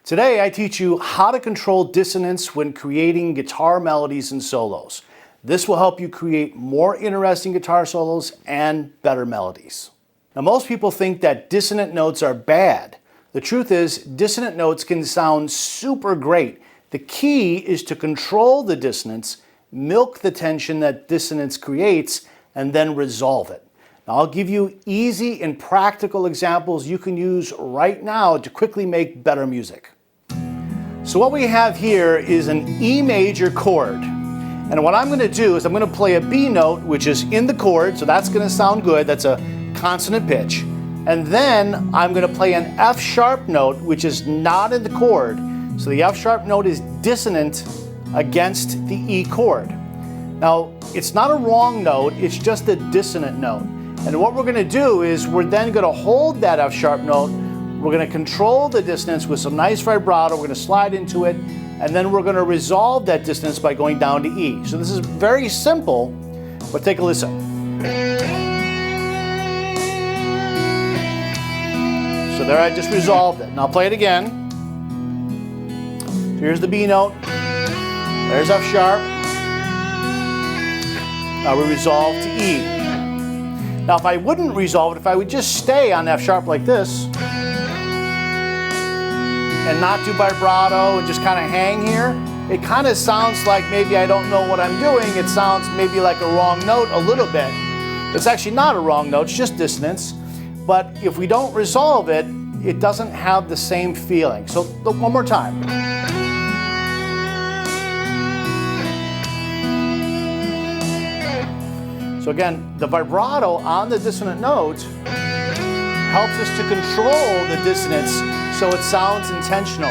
Today I teach you how to control dissonance when creating guitar melodies and solos. This will help you create more interesting guitar solos and better melodies. Now, most people think that dissonant notes are bad. The truth is, dissonant notes can sound super great. The key is to control the dissonance, milk the tension that dissonance creates, and then resolve it. Now, I'll give you easy and practical examples you can use right now to quickly make better music. So what we have here is an E major chord. And what I'm going to do is I'm going to play a B note, which is in the chord, so that's going to sound good. That's a consonant pitch. And then I'm going to play an F sharp note, which is not in the chord. So the F sharp note is dissonant against the E chord. Now, it's not a wrong note, it's just a dissonant note. And what we're going to do is we're then going to hold that F sharp note. We're going to control the dissonance with some nice vibrato. We're going to slide into it, and then we're going to resolve that dissonance by going down to E. So this is very simple, but take a listen. So there, I just resolved it. And I'll play it again. So here's the B note. There's F sharp. Now we resolve to E. Now if I wouldn't resolve it, if I would just stay on F sharp like this, and not do vibrato and just kind of hang here, it kind of sounds like maybe I don't know what I'm doing. It sounds maybe like a wrong note a little bit. It's actually not a wrong note, it's just dissonance. But if we don't resolve it, it doesn't have the same feeling. So one more time. So again, the vibrato on the dissonant note helps us to control the dissonance so it sounds intentional.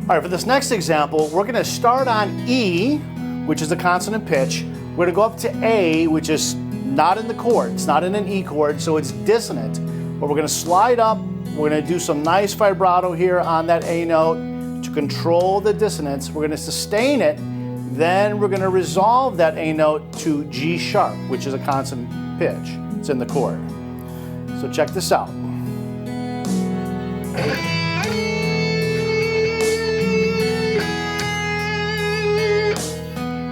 All right, for this next example, we're going to start on E, which is a consonant pitch. We're going to go up to A, which is not in the chord. It's not in an E chord, so it's dissonant. But we're going to slide up. We're going to do some nice vibrato here on that A note to control the dissonance. We're going to sustain it. Then we're going to resolve that A note to G sharp, which is a consonant pitch. It's in the chord. So check this out.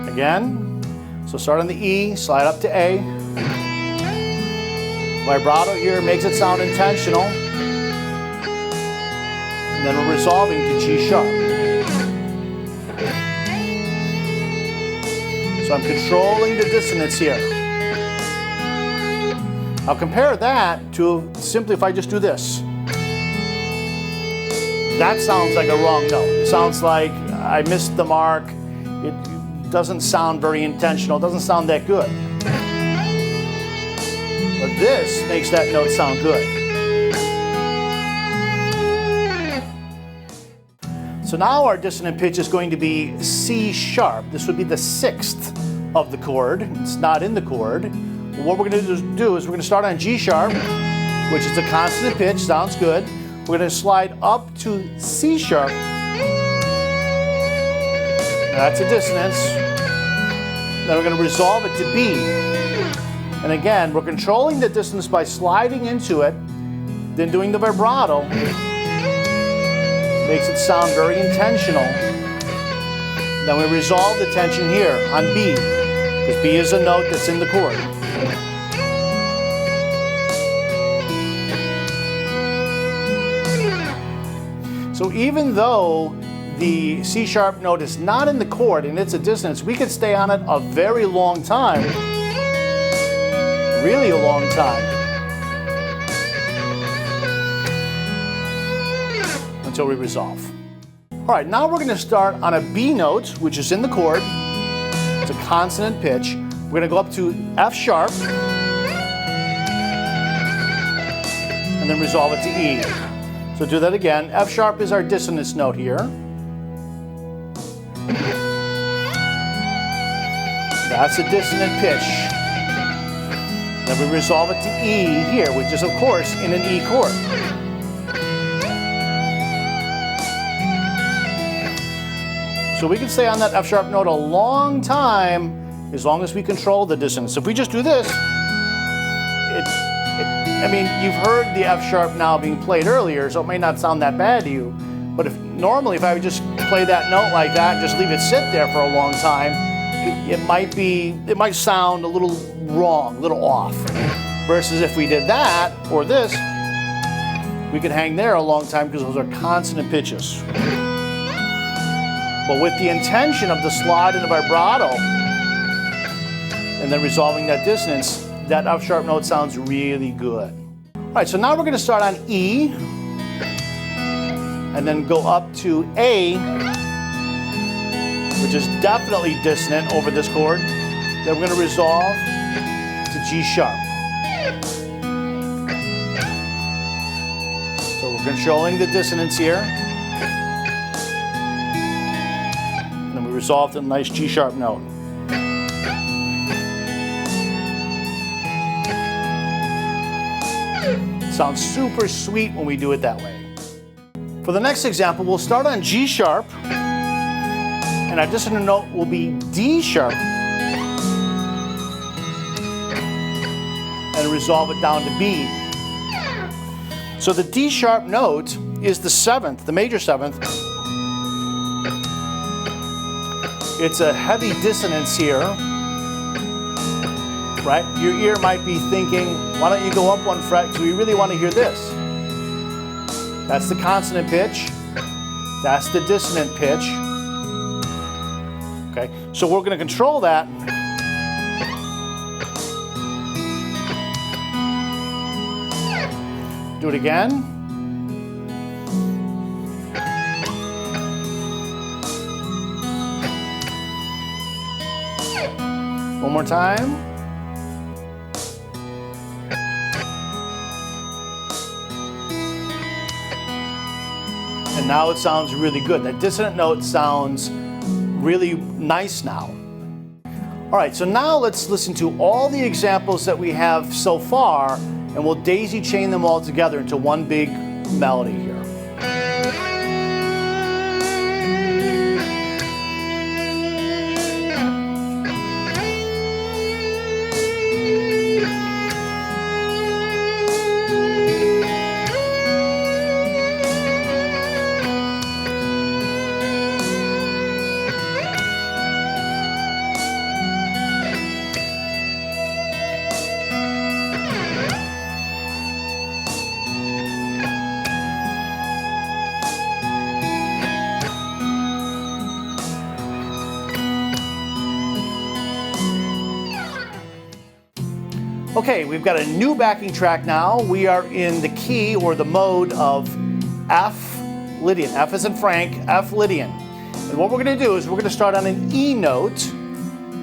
Again, so start on the E, slide up to A. Vibrato here makes it sound intentional. And then we're resolving to G sharp. So I'm controlling the dissonance here. I'll compare that to simply if I just do this. That sounds like a wrong note. It sounds like I missed the mark. It doesn't sound very intentional. It doesn't sound that good. But this makes that note sound good. So now our dissonant pitch is going to be C sharp. This would be the sixth of the chord. It's not in the chord. What we're going to do is we're going to start on G sharp, which is a consonant pitch. Sounds good. We're going to slide up to C sharp. That's a dissonance. Then we're going to resolve it to B. And again, we're controlling the dissonance by sliding into it, then doing the vibrato. Makes it sound very intentional. Then we resolve the tension here on B, because B is a note that's in the chord. So even though the C sharp note is not in the chord and it's a dissonance, we could stay on it a very long time. Really a long time. Until we resolve. All right, now we're going to start on a B note, which is in the chord. It's a consonant pitch. We're going to go up to F sharp and then resolve it to E. So do that again. F sharp is our dissonance note here. That's a dissonant pitch. Then we resolve it to E here, which is of course in an E chord. So we can stay on that F sharp note a long time as long as we control the dissonance. If we just do this, I mean, you've heard the F sharp now being played earlier, so it may not sound that bad to you. But normally if I would just play that note like that and just leave it sit there for a long time, it might sound a little wrong, a little off. Versus if we did that, or this, we could hang there a long time because those are consonant pitches. But with the intention of the slide and the vibrato, and then resolving that dissonance, that F sharp note sounds really good. All right, so now we're going to start on E, and then go up to A, which is definitely dissonant over this chord. Then we're going to resolve to G sharp. So we're controlling the dissonance here. And then we resolve to a nice G sharp note. Sounds super sweet when we do it that way. For the next example, we'll start on G sharp, and our dissonant note will be D sharp, and resolve it down to B. So the D sharp note is the seventh, the major seventh. It's a heavy dissonance here, right? Your ear might be thinking, why don't you go up one fret, because we really want to hear this. That's the consonant pitch. That's the dissonant pitch. Okay, so we're going to control that. Do it again. One more time. And now it sounds really good. That dissonant note sounds really nice now. All right, so now let's listen to all the examples that we have so far, and we'll daisy chain them all together into one big melody here. Okay, we've got a new backing track now. We are in the key or the mode of F Lydian. F as in Frank, F Lydian. And what we're going to do is we're going to start on an E note,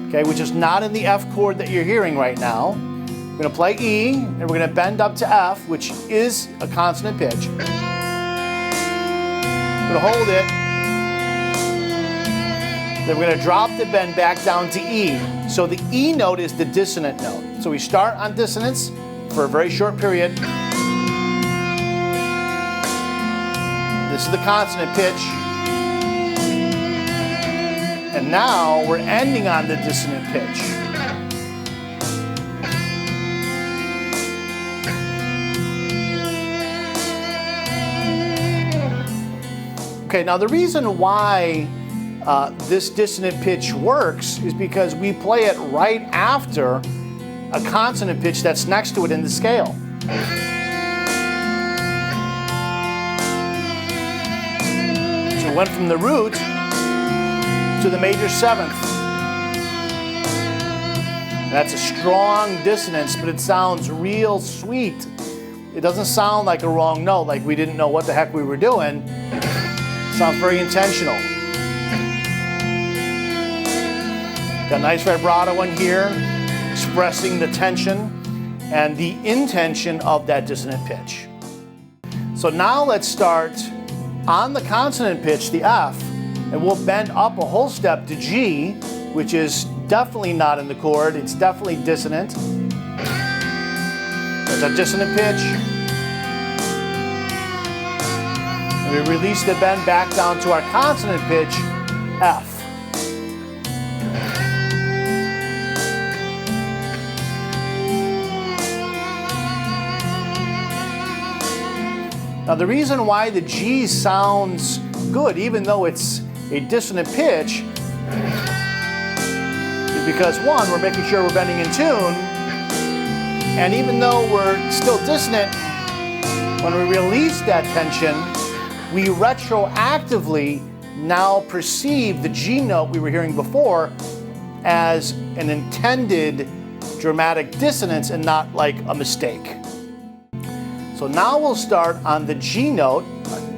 okay, which is not in the F chord that you're hearing right now. We're going to play E, and we're going to bend up to F, which is a consonant pitch. We're going to hold it. Then we're going to drop the bend back down to E. So the E note is the dissonant note. So we start on dissonance for a very short period. This is the consonant pitch. And now we're ending on the dissonant pitch. Okay, now the reason why this dissonant pitch works is because we play it right after a consonant pitch that's next to it in the scale. So it went from the root to the major seventh. That's a strong dissonance, but it sounds real sweet. It doesn't sound like a wrong note, like we didn't know what the heck we were doing. It sounds very intentional. Got a nice vibrato in here, expressing the tension and the intention of that dissonant pitch. So now let's start on the consonant pitch, the F, and we'll bend up a whole step to G, which is definitely not in the chord, it's definitely dissonant. There's our dissonant pitch. And we release the bend back down to our consonant pitch, F. Now the reason why the G sounds good, even though it's a dissonant pitch, is because one, we're making sure we're bending in tune, and even though we're still dissonant, when we release that tension, we retroactively now perceive the G note we were hearing before as an intended dramatic dissonance and not like a mistake. So now we'll start on the G note,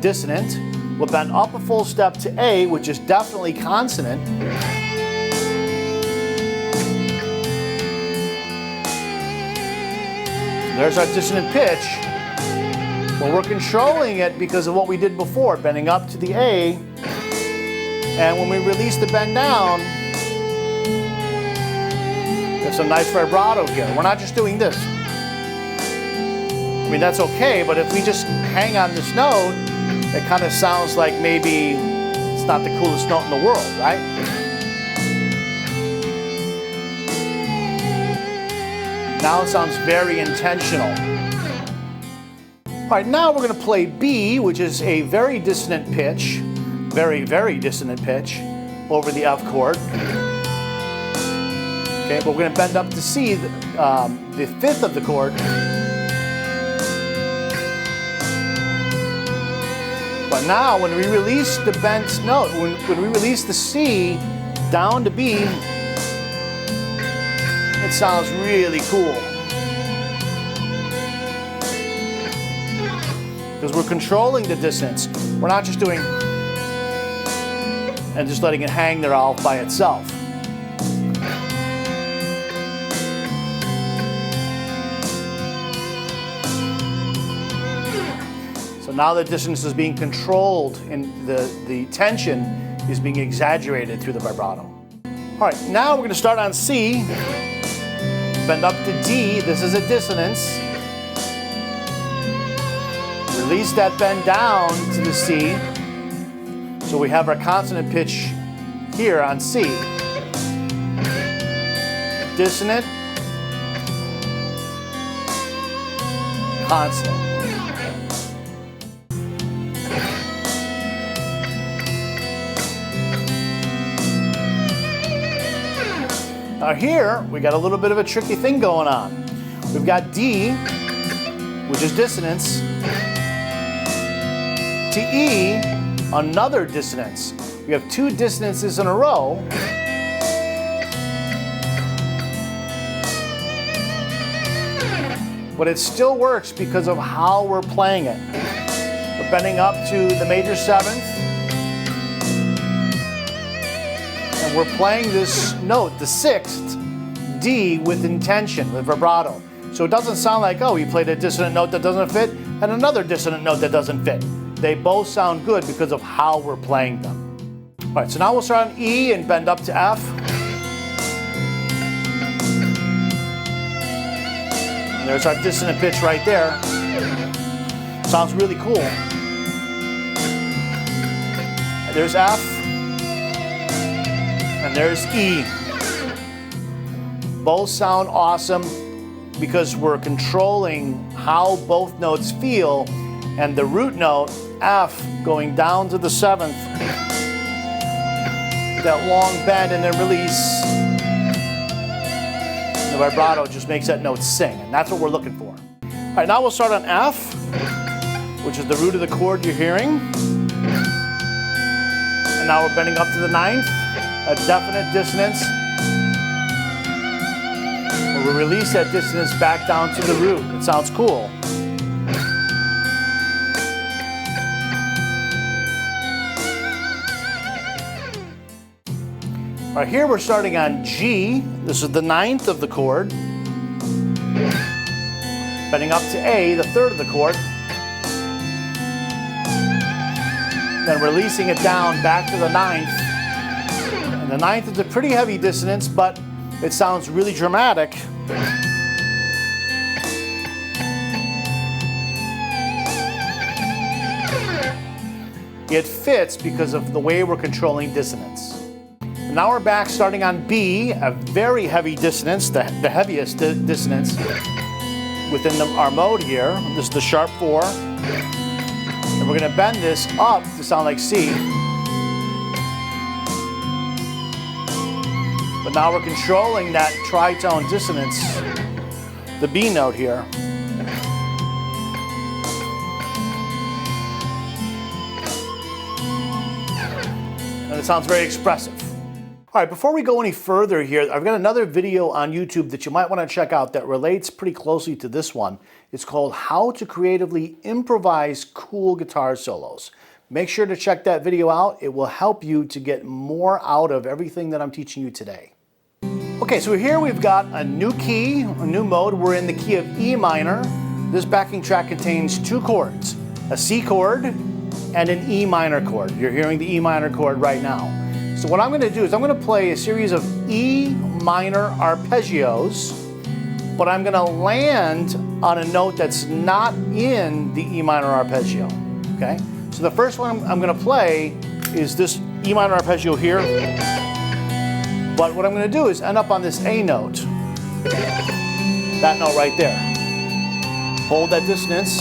dissonant. We'll bend up a full step to A, which is definitely consonant. There's our dissonant pitch. Well, we're controlling it because of what we did before, bending up to the A. And when we release the bend down, there's some nice vibrato here. We're not just doing this. I mean, that's okay, but if we just hang on this note, it kind of sounds like maybe it's not the coolest note in the world, right? Now it sounds very intentional. All right, now we're going to play B, which is a very dissonant pitch, very, very dissonant pitch over the F chord. Okay, but we're going to bend up to C, the fifth of the chord. But now, when we release the bent note, when we release the C down to B, it sounds really cool. Because we're controlling the dissonance. We're not just doing and just letting it hang there all by itself. Now the dissonance is being controlled and the tension is being exaggerated through the vibrato. All right, now we're going to start on C, bend up to D. This is a dissonance. Release that bend down to the C. So we have our consonant pitch here on C. Dissonant, consonant. Now here, we got a little bit of a tricky thing going on. We've got D, which is dissonance, to E, another dissonance. We have two dissonances in a row. But it still works because of how we're playing it. We're bending up to the major seventh. And we're playing this note, the sixth, D, with intention, with vibrato. So it doesn't sound like, oh, you played a dissonant note that doesn't fit and another dissonant note that doesn't fit. They both sound good because of how we're playing them. All right, so now we'll start on E and bend up to F. And there's our dissonant pitch right there. Sounds really cool. And there's F. And there's E. Both sound awesome because we're controlling how both notes feel, and the root note, F, going down to the seventh, that long bend and then release. The vibrato just makes that note sing, and that's what we're looking for. All right, now we'll start on F, which is the root of the chord you're hearing. And now we're bending up to the ninth, a definite dissonance. We'll release that dissonance back down to the root. It sounds cool. All right, here we're starting on G. This is the ninth of the chord. Bending up to A, the third of the chord. Then releasing it down back to the ninth. And the ninth is a pretty heavy dissonance, but it sounds really dramatic. it fits because of the way we're controlling dissonance. And now we're back starting on B, a very heavy dissonance, the heaviest dissonance within our mode here. This is the sharp 4. And we're going to bend this up to sound like C. But now we're controlling that tritone dissonance, the B note here. And it sounds very expressive. All right, before we go any further here, I've got another video on YouTube that you might want to check out that relates pretty closely to this one. It's called How to Creatively Improvise Cool Guitar Solos. Make sure to check that video out. It will help you to get more out of everything that I'm teaching you today. Okay, so here we've got a new key, a new mode. We're in the key of E minor. This backing track contains 2 chords, a C chord and an E minor chord. You're hearing the E minor chord right now. So what I'm going to do is I'm going to play a series of E minor arpeggios, but I'm going to land on a note that's not in the E minor arpeggio. Okay? So the first one I'm going to play is this E minor arpeggio here. But what I'm going to do is end up on this A note. That note right there. Hold that dissonance,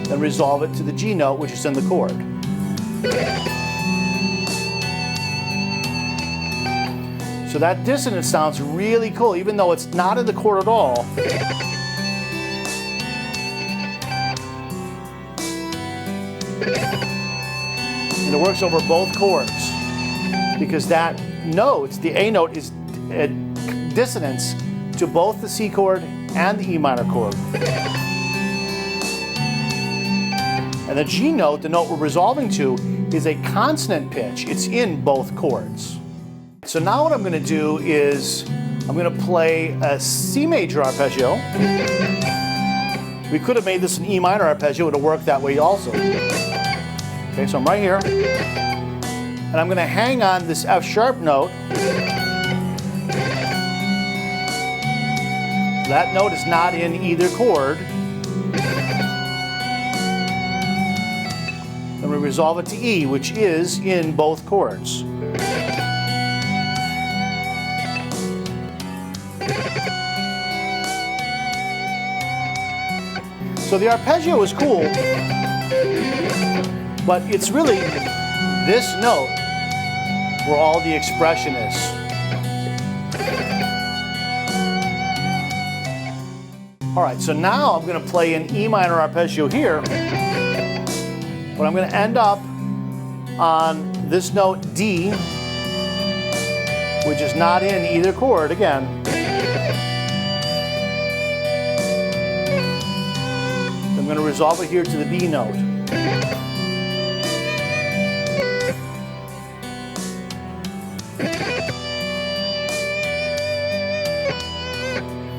then resolve it to the G note, which is in the chord. So that dissonance sounds really cool, even though it's not in the chord at all. And it works over both chords because that note, the A note, is a dissonance to both the C chord and the E minor chord. And the G note, the note we're resolving to, is a consonant pitch. It's in both chords. So now what I'm going to do is I'm going to play a C major arpeggio. We could have made this an E minor arpeggio. It would have worked that way also. Okay, so I'm right here. And I'm going to hang on this F sharp note. That note is not in either chord. And we resolve it to E, which is in both chords. So the arpeggio is cool, but it's really this note where all the expression is. All right, so now I'm going to play an E minor arpeggio here, but I'm going to end up on this note D, which is not in either chord again. I'm going to resolve it here to the B note.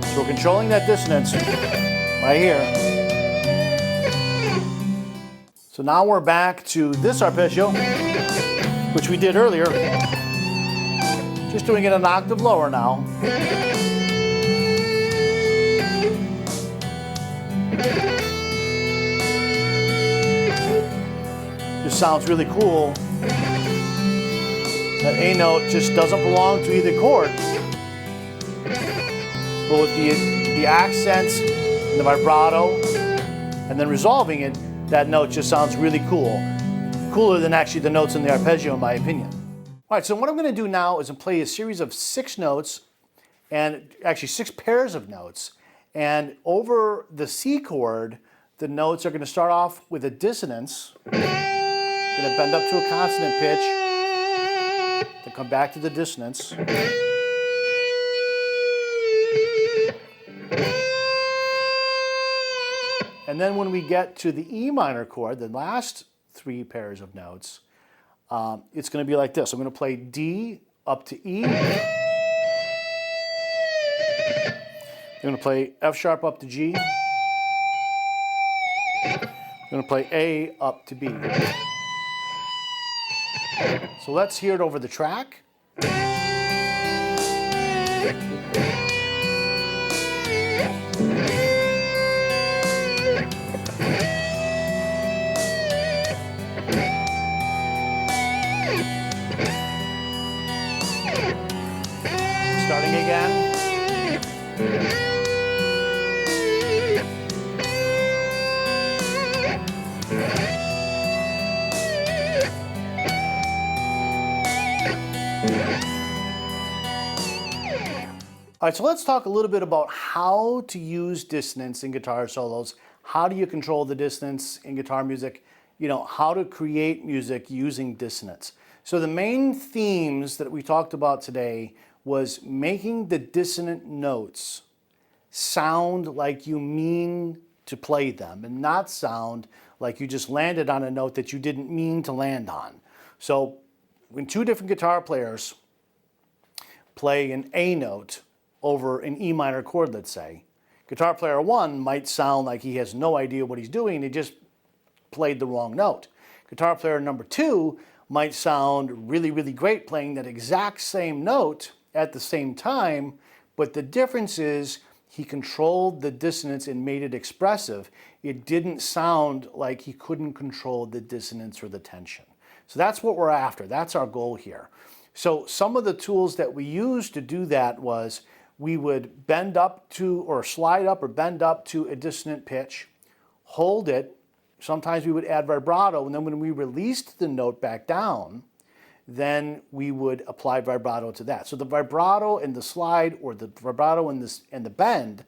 So we're controlling that dissonance right here. So now we're back to this arpeggio, which we did earlier. Just doing it an octave lower now. This sounds really cool. That A note just doesn't belong to either chord. But with the accents and the vibrato and then resolving it, that note just sounds really cool. Cooler than actually the notes in the arpeggio, in my opinion. All right, so what I'm going to do now is play a series of 6 notes, and actually 6 pairs of notes. And over the C chord, the notes are going to start off with a dissonance. Going to bend up to a consonant pitch, then come back to the dissonance. And then when we get to the E minor chord, the last 3 pairs of notes, it's going to be like this. I'm going to play D up to E. I'm going to play F sharp up to G. I'm going to play A up to B. So let's hear it over the track. starting again. All right, so let's talk a little bit about how to use dissonance in guitar solos. How do you control the dissonance in guitar music? You know, how to create music using dissonance. So the main themes that we talked about today was making the dissonant notes sound like you mean to play them and not sound like you just landed on a note that you didn't mean to land on. So when two different guitar players play an A note over an E minor chord, let's say, guitar player one might sound like he has no idea what he's doing, he just played the wrong note. Guitar player number two might sound really, really great playing that exact same note at the same time, but the difference is he controlled the dissonance and made it expressive. It didn't sound like he couldn't control the dissonance or the tension. So that's what we're after. That's our goal here. So some of the tools that we used to do that was we would bend up to or slide up or bend up to a dissonant pitch, hold it. Sometimes we would add vibrato, and then when we released the note back down, then we would apply vibrato to that. So the vibrato and the slide, or the vibrato and the bend,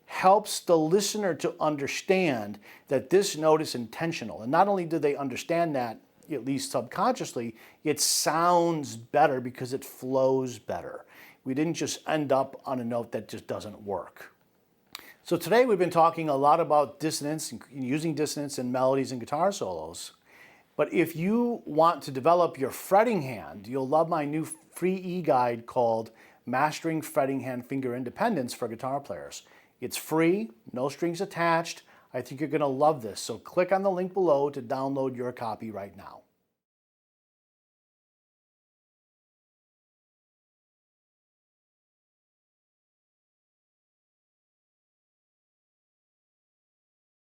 helps the listener to understand that this note is intentional. And not only do they understand that, at least subconsciously, it sounds better because it flows better. We didn't just end up on a note that just doesn't work. So today we've been talking a lot about dissonance and using dissonance in melodies and guitar solos. But if you want to develop your fretting hand, you'll love my new free e-guide called Mastering Fretting Hand Finger Independence for Guitar Players. It's free, no strings attached. I think you're going to love this. So click on the link below to download your copy right now.